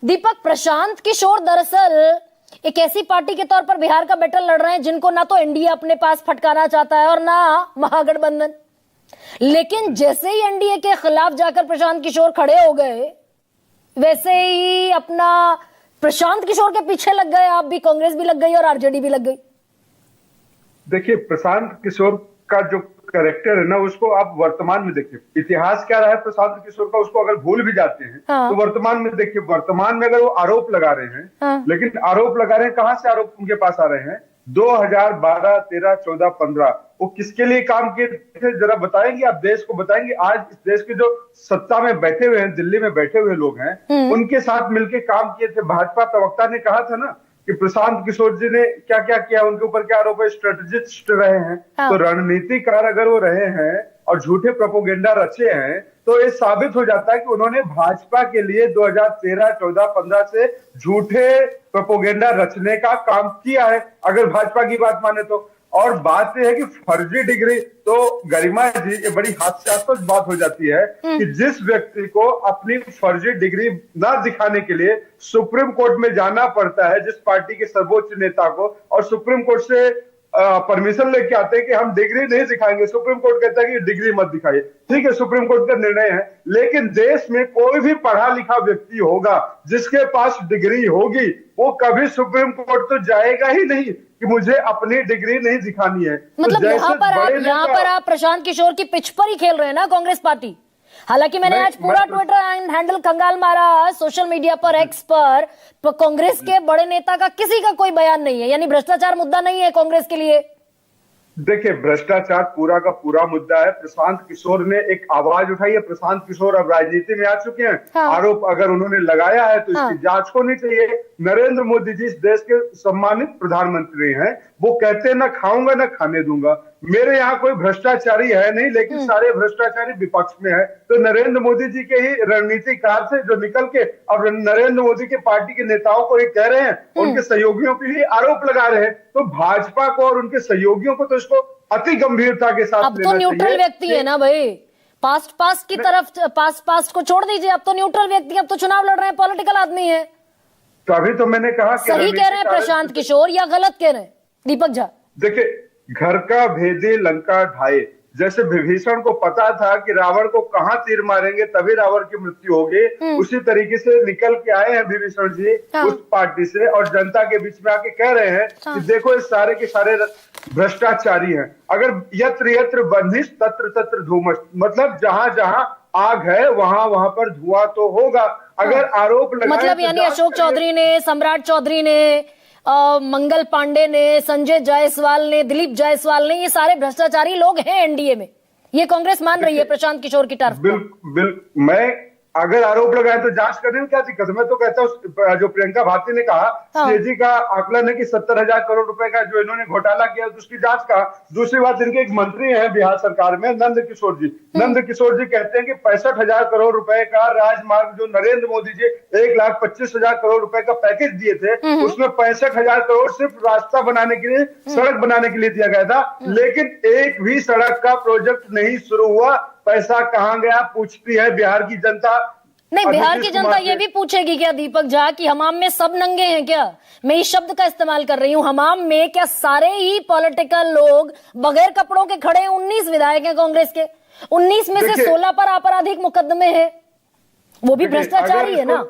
दीपक, प्रशांत किशोर दरअसल एक ऐसी पार्टी के तौर पर बिहार का बैटल लड़ रहे हैं जिनको ना तो एनडीए अपने पास फटकाना चाहता है और ना महागठबंधन। लेकिन जैसे ही एनडीए के खिलाफ जाकर प्रशांत किशोर खड़े हो गए, वैसे ही अपना प्रशांत किशोर के पीछे लग गए आप भी, कांग्रेस भी लग गई और आरजेडी भी लग गई। देखिए, प्रशांत किशोर का जो कैरेक्टर है ना, उसको आप वर्तमान में देखिए। इतिहास क्या रहा है प्रशांत किशोर का, उसको अगर भूल भी जाते हैं तो वर्तमान में देखिए। वर्तमान में अगर वो आरोप लगा रहे हैं, लेकिन आरोप लगा रहे हैं, कहां से आरोप उनके पास आ रहे हैं? 2012, 13, 14, 15 वो किसके लिए काम किए थे जरा बताएंगे? आप देश को बताएंगे? आज इस देश के जो सत्ता में बैठे हुए हैं, दिल्ली में बैठे हुए लोग हैं, उनके साथ मिलकर काम किए थे। भाजपा प्रवक्ता ने कहा था ना कि प्रशांत किशोर जी ने क्या क्या किया, उनके ऊपर क्या आरोप है? स्ट्रेटेजिस्ट रहे हैं। तो रणनीतिकार अगर वो रहे हैं और झूठे प्रोपोगेंडा रचे हैं, तो ये साबित हो जाता है कि उन्होंने भाजपा के लिए 2013, 14, 15 से झूठे प्रोपोगेंडा रचने का काम किया है, अगर भाजपा की बात माने तो। और बात यह है कि फर्जी डिग्री, तो गरिमा जी, ये बड़ी हास्यास्पद बात हो जाती है कि जिस व्यक्ति को अपनी फर्जी डिग्री ना दिखाने के लिए सुप्रीम कोर्ट में जाना पड़ता है, जिस पार्टी के सर्वोच्च नेता को, और सुप्रीम कोर्ट से परमिशन लेके आते हैं कि हम डिग्री नहीं दिखाएंगे, सुप्रीम कोर्ट कहता है कि डिग्री मत दिखाइए। ठीक है, सुप्रीम कोर्ट का निर्णय है, लेकिन देश में कोई भी पढ़ा लिखा व्यक्ति होगा जिसके पास डिग्री होगी, वो कभी सुप्रीम कोर्ट तो जाएगा ही नहीं कि मुझे अपनी डिग्री नहीं दिखानी है। मतलब तो यहाँ पर आप प्रशांत किशोर की पिच पर ही खेल रहे हैं ना कांग्रेस पार्टी। हालांकि मैंने आज पूरा ट्विटर हैंडल कंगाल मारा सोशल मीडिया पर, एक्स पर कांग्रेस के बड़े नेता का किसी का कोई बयान नहीं है, यानी भ्रष्टाचार मुद्दा नहीं है कांग्रेस के लिए। देखिए, भ्रष्टाचार पूरा का पूरा मुद्दा है। प्रशांत किशोर ने एक आवाज उठाई है। प्रशांत किशोर अब राजनीति में आ चुके हैं। आरोप अगर उन्होंने लगाया है तो इसकी जांच होनी चाहिए। नरेंद्र मोदी जी इस देश के सम्मानित प्रधानमंत्री हैं, वो कहते हैं ना खाऊंगा ना खाने दूंगा। मेरे यहाँ कोई भ्रष्टाचारी है नहीं, लेकिन सारे भ्रष्टाचारी विपक्ष में है। तो नरेंद्र मोदी जी के ही रणनीतिकार से जो निकल के अब नरेंद्र मोदी के पार्टी के नेताओं को ही कह रहे हैं, उनके सहयोगियों पे ही आरोप लगा रहे हैं। तो भाजपा को और उनके सहयोगियों को तो इसको अति गंभीरता के साथ अब तो न्यूट्रल व्यक्ति है ना भाई, पास्ट की तरफ, पास्ट को छोड़ दीजिए, अब तो न्यूट्रल व्यक्ति, अब तो चुनाव लड़ रहे हैं, पॉलिटिकल आदमी है। तो अभी तो मैंने कहा सही कह रहे हैं प्रशांत किशोर या गलत कह रहे हैं दीपक झा? देखिए, घर का भेदी लंका ढाए, जैसे विभीषण को पता था कि रावण को कहां तीर मारेंगे तभी रावण की मृत्यु होगी, उसी तरीके से निकल के आए हैं विभीषण जी उस पार्टी से, और जनता के बीच में आके कह रहे हैं कि देखो ये सारे के सारे भ्रष्टाचारी हैं। अगर यत्र यत्र बंदिश तत्र तत्र धूमस, मतलब जहां जहां आग है वहां वहां पर धुआं तो होगा। अगर आरोप लगाए, मतलब यानी अशोक चौधरी ने, सम्राट चौधरी ने, मंगल पांडे ने, संजय जायसवाल ने, दिलीप जायसवाल ने, ये सारे भ्रष्टाचारी लोग हैं एनडीए में, ये कांग्रेस मान रही है प्रशांत किशोर की तरफ। बिल्कुल, मैं अगर आरोप लगाए तो जांच करने में क्या दिक्कत है? मैं तो कहता हूँ, जो प्रियंका भारती ने कहा, सीएजी का आकलन है कि 70,000 करोड़ रुपए का जो इन्होंने घोटाला किया, तो उसकी जांच का। दूसरी बात, इनके एक मंत्री हैं बिहार सरकार में, नंद किशोर जी। नंद किशोर जी कहते हैं कि 65,000 करोड़ रुपए का राजमार्ग जो नरेंद्र मोदी जी 1,25,000 करोड़ रुपए का पैकेज दिए थे, उसमें 65,000 करोड़ सिर्फ रास्ता बनाने के लिए, सड़क बनाने के लिए दिया गया था। लेकिन एक भी सड़क का प्रोजेक्ट नहीं शुरू हुआ। पैसा कहां गया पूछती है बिहार की जनता। नहीं, बिहार की जनता ये भी पूछेगी क्या दीपक झा कि हमाम में सब नंगे हैं क्या? मैं इस शब्द का इस्तेमाल कर रही हूं, हमाम में क्या सारे ही पॉलिटिकल लोग बगैर कपड़ों के खड़े हैं? 19 विधायक हैं कांग्रेस के, 19 में से 16 पर आपराधिक मुकदमे हैं, वो भी भ्रष्टाचारी है ना।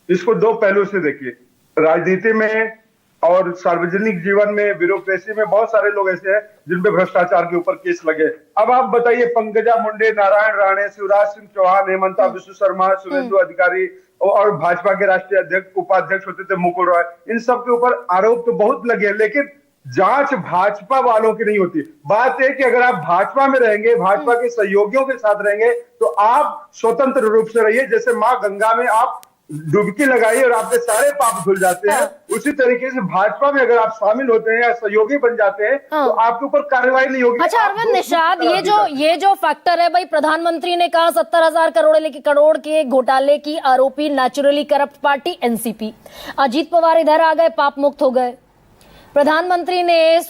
इसको दो पहलू से देखिए, राजनीति में और सार्वजनिक जीवन में, ब्यूरोक्रेसी में बहुत सारे लोग ऐसे हैं जिनपे भ्रष्टाचार के ऊपर केस लगे। अब आप बताइए, पंकजा मुंडे, नारायण राणे, शिवराज सिंह चौहान, हेमंता विश्व शर्मा, शुभेंदु अधिकारी और भाजपा के राष्ट्रीय अध्यक्ष, उपाध्यक्ष होते थे मुकुल रॉय, इन सब के ऊपर आरोप तो बहुत लगे, लेकिन जांच भाजपा वालों की नहीं होती। बात है कि अगर आप भाजपा में रहेंगे, भाजपा के सहयोगियों के साथ रहेंगे, तो आप स्वतंत्र रूप से रहिए। जैसे मां गंगा में आप डुबकी लगाइए और आपके सारे पाप धुल जाते हैं, उसी तरीके से भाजपा में अगर आप शामिल होते हैं या सहयोगी बन जाते हैं, तो आपके ऊपर कार्रवाई नहीं होगी। अच्छा अरविंद निषाद, ये जो फैक्टर है भाई, प्रधानमंत्री ने कहा 70,000 करोड़ के घोटाले की आरोपी naturally corrupt party NCP. Ajit Pawar इधर आ गए, पाप मुक्त हो गए। प्रधानमंत्री ने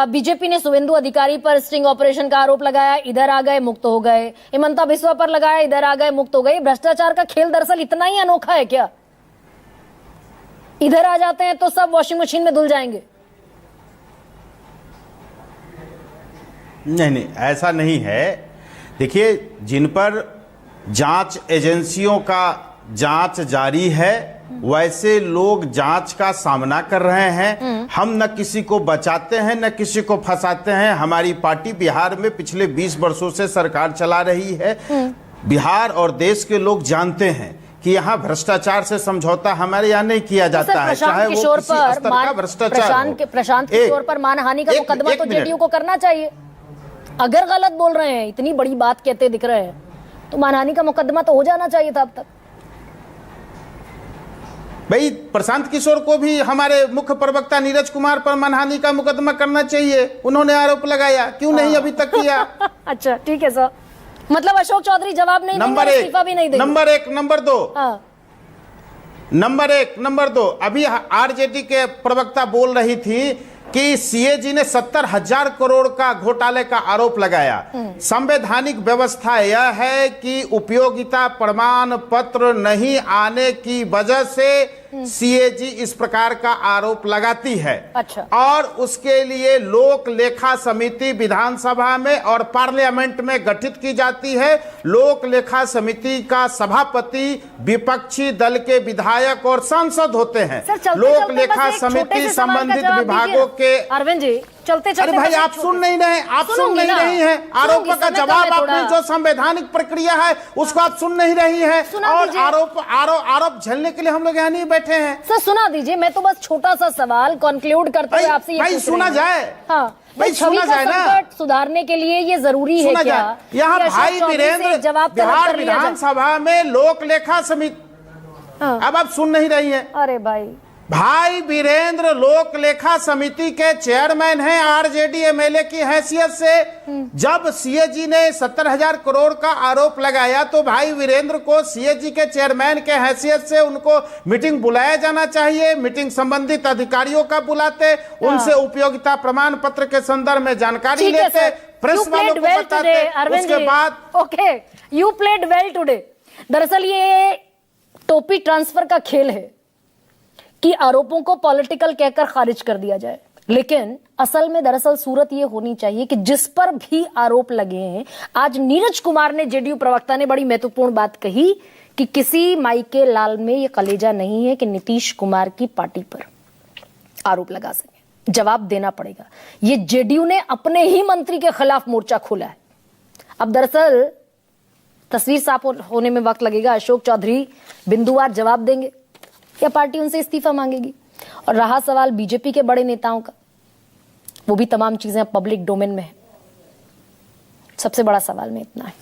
बीजेपी ने शुभेंदु अधिकारी पर स्टिंग ऑपरेशन का आरोप लगाया, इधर आ गए, मुक्त हो गए। हेमंता बिस्वा पर लगाया, इधर आ गए, मुक्त हो गए। भ्रष्टाचार का खेल दरअसल इतना ही अनोखा है क्या? इधर आ जाते हैं तो सब वॉशिंग मशीन में धुल जाएंगे। नहीं नहीं, ऐसा नहीं है। देखिए, जिन पर जांच एजेंसियों का जांच जारी है, वैसे लोग जांच का सामना कर रहे हैं। हम न किसी को बचाते हैं न किसी को फंसाते हैं। हमारी पार्टी बिहार में पिछले 20 वर्षों से सरकार चला रही है। बिहार और देश के लोग जानते हैं कि यहाँ भ्रष्टाचार से समझौता हमारे यहाँ नहीं किया जाता है, चाहे वो किसी स्तर का भ्रष्टाचार हो। प्रशांत किशोर पर मानहानि का मुकदमा तो जेडीयू को करना चाहिए। अगर गलत बोल रहे हैं, इतनी बड़ी बात कहते दिख रहे हैं, तो मानहानि का मुकदमा तो हो जाना चाहिए था अब तक। भाई, प्रशांत किशोर को भी हमारे मुख्य प्रवक्ता नीरज कुमार पर मानहानि का मुकदमा करना चाहिए। उन्होंने आरोप लगाया, क्यों नहीं अभी तक किया? अच्छा, ठीक है सर। मतलब अशोक चौधरी जवाब नहीं देंगे, इस्तीफा भी नहीं देंगे। नंबर एक। नंबर दो, नंबर दो, अभी आरजेडी के प्रवक्ता बोल रही थी कि सीएजी ने 70,000 करोड़ का घोटाले का आरोप लगाया। संवैधानिक व्यवस्था यह है कि उपयोगिता प्रमाण पत्र नहीं आने की वजह से सीएजी इस प्रकार का आरोप लगाती है। अच्छा। और उसके लिए लोक लेखा समिति विधानसभा में और पार्लियामेंट में गठित की जाती है। लोक लेखा समिति का सभापति विपक्षी दल के विधायक और सांसद होते हैं। लोक लेखा समिति संबंधित विभागों के। अरविंद जी, चलते चलते, अरे भाई, आप सुन नहीं रहे, आप सुन नहीं रही हैं। आरोपों का जवाब आपने जो संवैधानिक प्रक्रिया है उसको आप सुन नहीं रही हैं। और आरोप झेलने के लिए हम लोग यहाँ नहीं बैठे हैं। सर सुना दीजिए, मैं तो बस छोटा सा सवाल कंक्लूड करते हुए आपसे भाई सुना जाए। हाँ भाई, सुना जाए ना। सुधारने के लिए ये जरूरी है क्या? यहाँ भाई वीरेंद्र बिहार विधानसभा में लोक लेखा समिति, अब आप सुन नहीं रही है। अरे भाई वीरेंद्र लोक लेखा समिति के चेयरमैन हैं आरजेडी एमएलए की हैसियत से। जब सीएजी ने 70,000 करोड़ का आरोप लगाया तो भाई वीरेंद्र को सीएजी के चेयरमैन के हैसियत से उनको मीटिंग बुलाया जाना चाहिए। मीटिंग संबंधित अधिकारियों का बुलाते, उनसे उपयोगिता प्रमाण पत्र के संदर्भ में जानकारी लेते, प्रेस वालों को बताते, उसके बाद। Okay, you played well today. दरअसल ये टोपी ट्रांसफर का खेल है कि आरोपों को पॉलिटिकल कहकर खारिज कर दिया जाए, लेकिन असल में दरअसल सूरत ये होनी चाहिए कि जिस पर भी आरोप लगे हैं, आज नीरज कुमार ने, जेडीयू प्रवक्ता ने बड़ी महत्वपूर्ण बात कही कि किसी माई के लाल में ये कलेजा नहीं है कि नीतीश कुमार की पार्टी पर आरोप लगा सके। जवाब देना पड़ेगा। ये जेडीयू ने अपने ही मंत्री के खिलाफ मोर्चा खोला है। अब दरअसल तस्वीर साफ होने में वक्त लगेगा। अशोक चौधरी बिंदुवार जवाब देंगे या पार्टी उनसे इस्तीफा मांगेगी? और रहा सवाल बीजेपी के बड़े नेताओं का, वो भी तमाम चीजें पब्लिक डोमेन में है। सबसे बड़ा सवाल में इतना है।